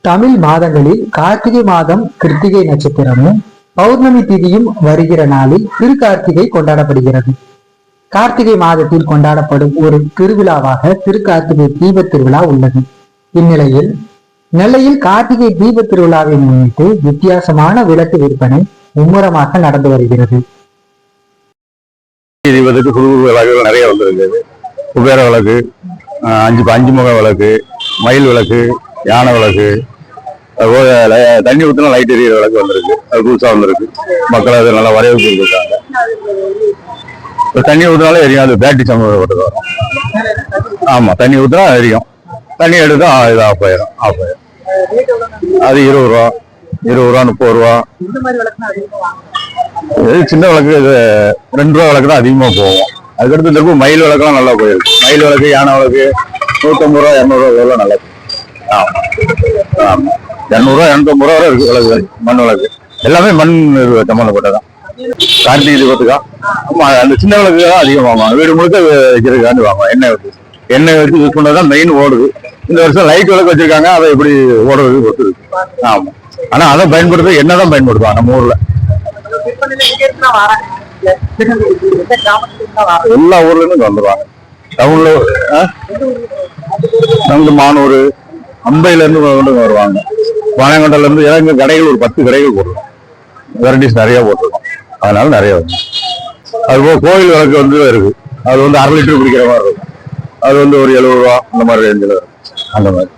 தமிழ் மாதங்களில் கார்த்திகை மாதம் கிருத்திகை நட்சத்திரமும் பௌர்ணமி திதியும் வருகிற நாளில் திருக்கார்த்திகை கொண்டாடப்படுகிறது. கார்த்திகை மாதத்தில் கொண்டாடப்படும் ஒரு திருவிழாவாக திருக்கார்த்திகை தீப திருவிழா உள்ளது. இந்நிலையில் நெல்லையில் கார்த்திகை தீப திருவிழாவை முன்னிட்டு வித்தியாசமான விளக்கு விற்பனை மும்முரமாக நடந்து வருகிறது. தீபத்துக்கு புது விளக்குகள் நிறைய வந்திருக்குது. குபேர விளக்கு, அஞ்சு முக விளக்கு, மயில் விளக்கு, யானை விளக்கு, தண்ணி ஊற்றினா லைட் எரியிற விளக்கு வந்திருக்கு. அது புதுசா வந்திருக்கு. மக்கள் அது நல்லா வரவேற்பு இருக்காங்க. தண்ணி ஊற்றினாலே எரியும். அது பேட்டரி சம்பந்தப்பட்டது வரும். ஆமா, தண்ணி ஊற்றினா எரியும். தண்ணி எடுத்தா இது ஆஃப் ஆயிரும். அது 20 ரூபா, 30 ரூபா. சின்ன விளக்கு இது 2 ரூபா விளக்கு தான் அதிகமா போகும். அதுக்கடுத்து இருக்கும் மயில் விளக்குலாம் நல்லா போயிருக்கு. மயில் விளக்கு, யானை விளக்கு 150 ரூபா, 200 ரூபா நல்லா. ஆமா, 200 ரூபா, 250 ரூபா வரை இருக்கு விளக்கு. மண் விளக்கு எல்லாமே மண் சம்பந்தப்பட்டதான். கார்த்திகை தீபத்துக்கா ஆமா, அந்த சின்ன விளக்கு தான் அதிகம் வாங்குவாங்க. வீடு முழுக்க வைக்கிறதுக்காண்டி வாங்குவாங்க. எண்ணெய் வச்சு யூஸ் பண்ணதான் மெயின் ஓடுது. இந்த வருஷம் லைட் விளக்கு வச்சிருக்காங்க. அதை எப்படி ஓடுறது ஒத்துருக்கு. ஆமா, ஆனா அதை பயன்படுத்த என்னதான் பயன்படுத்துவாங்க நம்ம ஊர்ல. எல்லா ஊர்ல இருந்து வந்துருவாங்க. டவுன்ல மானூர், அம்பையில இருந்து வருவாங்க. வானங்கொண்டல இருந்து இறங்க கடைகள் ஒரு 10 கடைகள் போட்டுருக்கோம். வெரைட்டிஸ் நிறைய போட்டிருக்கோம். அதனால நிறைய வரும். அதுபோக கோயில் விளக்கு வந்து இருக்கு. அது வந்து 1/2 லிட்டர் குடிக்கிற மாதிரி இருக்கும். அது வந்து ஒரு 70 ரூபா அந்த மாதிரி ரேஞ்சில் இருக்கும். அந்த மாதிரி